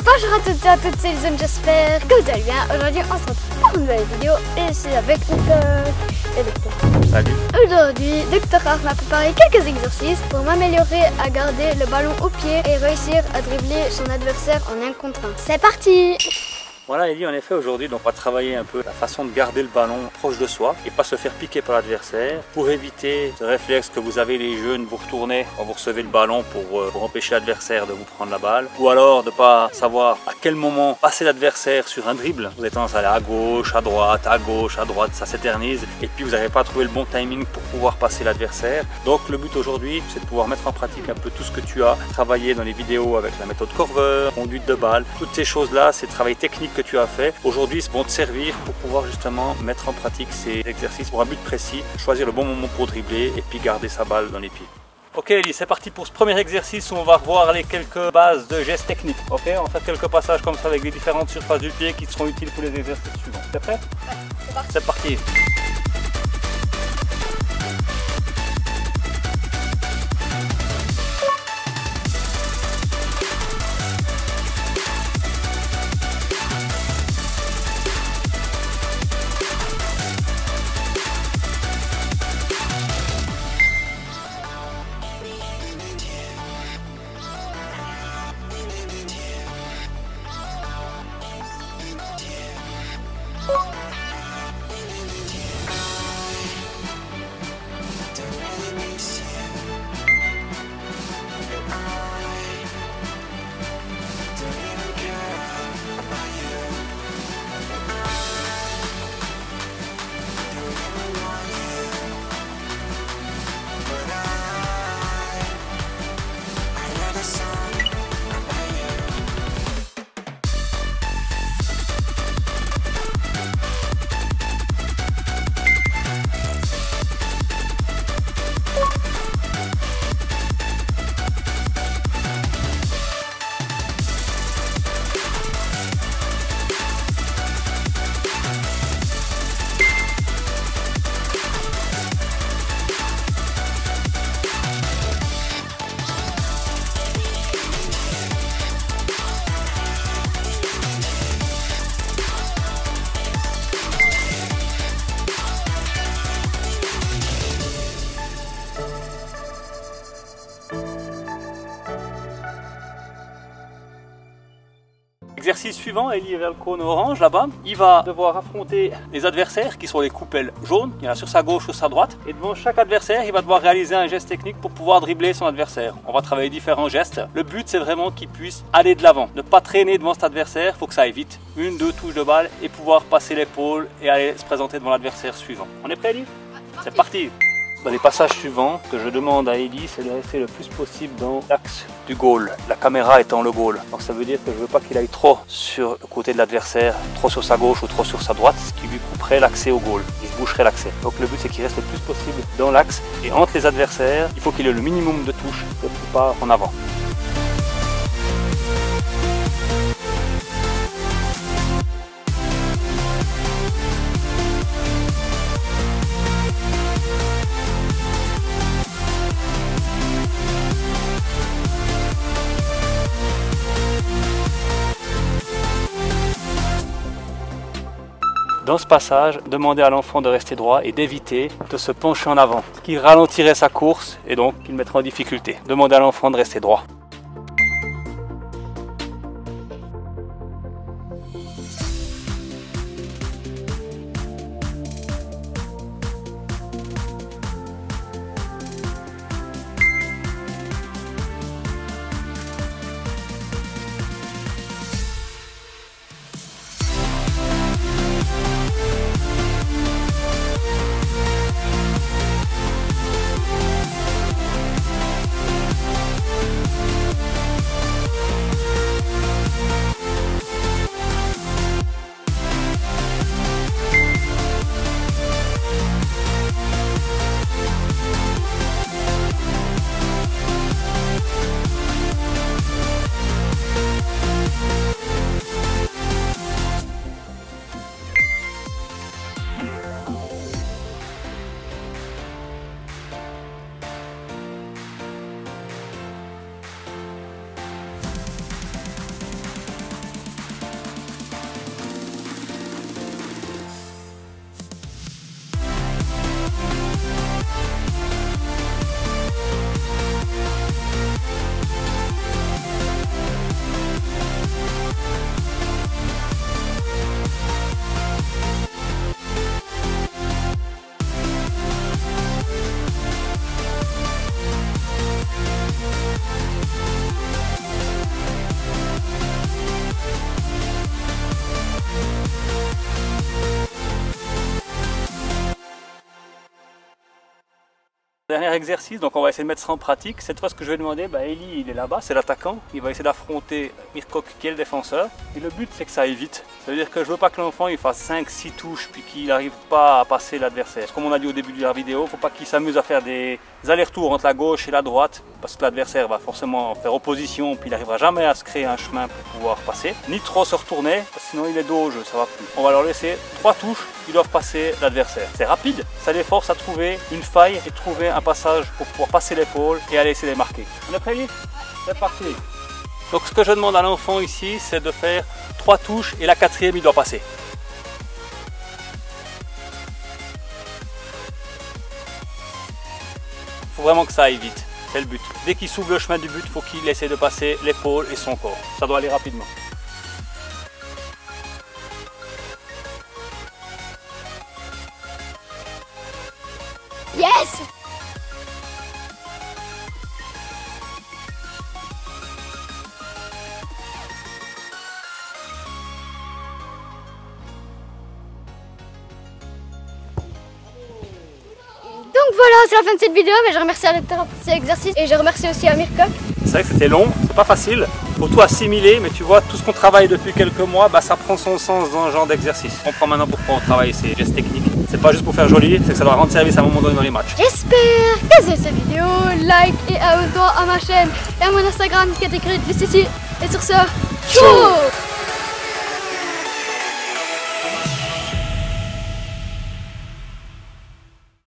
Bonjour à toutes et à toutes, c'est Lison, j'espère que vous allez bien. Aujourd'hui on se retrouve pour une nouvelle vidéo et c'est avec Victor et Victor. Salut. Aujourd'hui, Victor m'a préparé quelques exercices pour m'améliorer à garder le ballon au pied et réussir à dribbler son adversaire en 1 contre 1. C'est parti! Voilà Ellie, en effet aujourd'hui on va travailler un peu la façon de garder le ballon proche de soi et pas se faire piquer par l'adversaire pour éviter ce réflexe que vous avez les jeunes, vous retournez quand vous recevez le ballon pour empêcher l'adversaire de vous prendre la balle, ou alors de ne pas savoir à quel moment passer l'adversaire sur un dribble. Vous avez tendance à aller à gauche, à droite, ça s'éternise et puis vous n'arrivez pas à trouver le bon timing pour pouvoir passer l'adversaire. Donc le but aujourd'hui c'est de pouvoir mettre en pratique un peu tout ce que tu as travaillé dans les vidéos avec la méthode Corver, conduite de balle, toutes ces choses là, c'est le travail technique que tu as fait. Aujourd'hui, ils vont te servir pour pouvoir justement mettre en pratique ces exercices pour un but précis, choisir le bon moment pour dribbler et puis garder sa balle dans les pieds. Ok Ellie, c'est parti pour ce premier exercice où on va revoir les quelques bases de gestes techniques. Ok, on va faire quelques passages comme ça avec les différentes surfaces du pied qui seront utiles pour les exercices suivants. T'es prêt? Ouais, c'est parti. Exercice suivant, Ellie est vers le cône orange là-bas. Il va devoir affronter les adversaires qui sont les coupelles jaunes. Il y en a sur sa gauche ou sa droite. Et devant chaque adversaire, il va devoir réaliser un geste technique pour pouvoir dribbler son adversaire. On va travailler différents gestes. Le but, c'est vraiment qu'il puisse aller de l'avant. Ne pas traîner devant cet adversaire, il faut que ça aille vite. 1, 2 touches de balle et pouvoir passer l'épaule et aller se présenter devant l'adversaire suivant. On est prêt, Ellie? C'est parti! Dans les passages suivants, ce que je demande à Ellie, c'est de rester le plus possible dans l'axe du goal, la caméra étant le goal. Donc ça veut dire que je ne veux pas qu'il aille trop sur le côté de l'adversaire, trop sur sa gauche ou trop sur sa droite, ce qui lui couperait l'accès au goal, il se boucherait l'accès. Donc le but c'est qu'il reste le plus possible dans l'axe et entre les adversaires, il faut qu'il ait le minimum de touches pour pas en avant. Dans ce passage, demandez à l'enfant de rester droit et d'éviter de se pencher en avant, ce qui ralentirait sa course et donc il mettrait en difficulté. Demandez à l'enfant de rester droit. Dernier exercice, donc on va essayer de mettre ça en pratique. Cette fois, ce que je vais demander, Eli, il est là-bas, c'est l'attaquant. Il va essayer d'affronter Mirkok qui est le défenseur. Et le but, c'est que ça aille vite. Ça veut dire que je veux pas que l'enfant il fasse 5-6 touches puis qu'il n'arrive pas à passer l'adversaire. Comme on a dit au début de la vidéo, il ne faut pas qu'il s'amuse à faire des allers-retours entre la gauche et la droite parce que l'adversaire va forcément faire opposition puis il n'arrivera jamais à se créer un chemin pour pouvoir passer. Ni trop se retourner, parce que sinon il est dos au jeu, ça va plus. On va leur laisser 3 touches, ils doivent passer l'adversaire. C'est rapide, ça les force à trouver une faille et trouver un passage pour pouvoir passer l'épaule et aller essayer de les marquer. On est prêt, Yves? C'est parti. Donc ce que je demande à l'enfant ici, c'est de faire 3 touches et la 4e il doit passer. Il faut vraiment que ça aille vite, c'est le but. Dès qu'il s'ouvre le chemin du but, il faut qu'il essaie de passer l'épaule et son corps. Ça doit aller rapidement. Yes! Donc voilà, c'est la fin de cette vidéo, mais je remercie à l'acteur pour cet exercice et je remercie aussi à Mirkok. C'est vrai que c'était long, c'est pas facile, il faut tout assimiler, mais tu vois, tout ce qu'on travaille depuis quelques mois, ça prend son sens dans ce genre d'exercice. On comprend maintenant pourquoi on travaille ces gestes techniques. C'est pas juste pour faire joli, c'est que ça doit rendre service à un moment donné dans les matchs. J'espère que vous aimez cette vidéo, like et abonne-toi à ma chaîne et à mon Instagram qui est écrit juste ici. Et sur ce, ciao!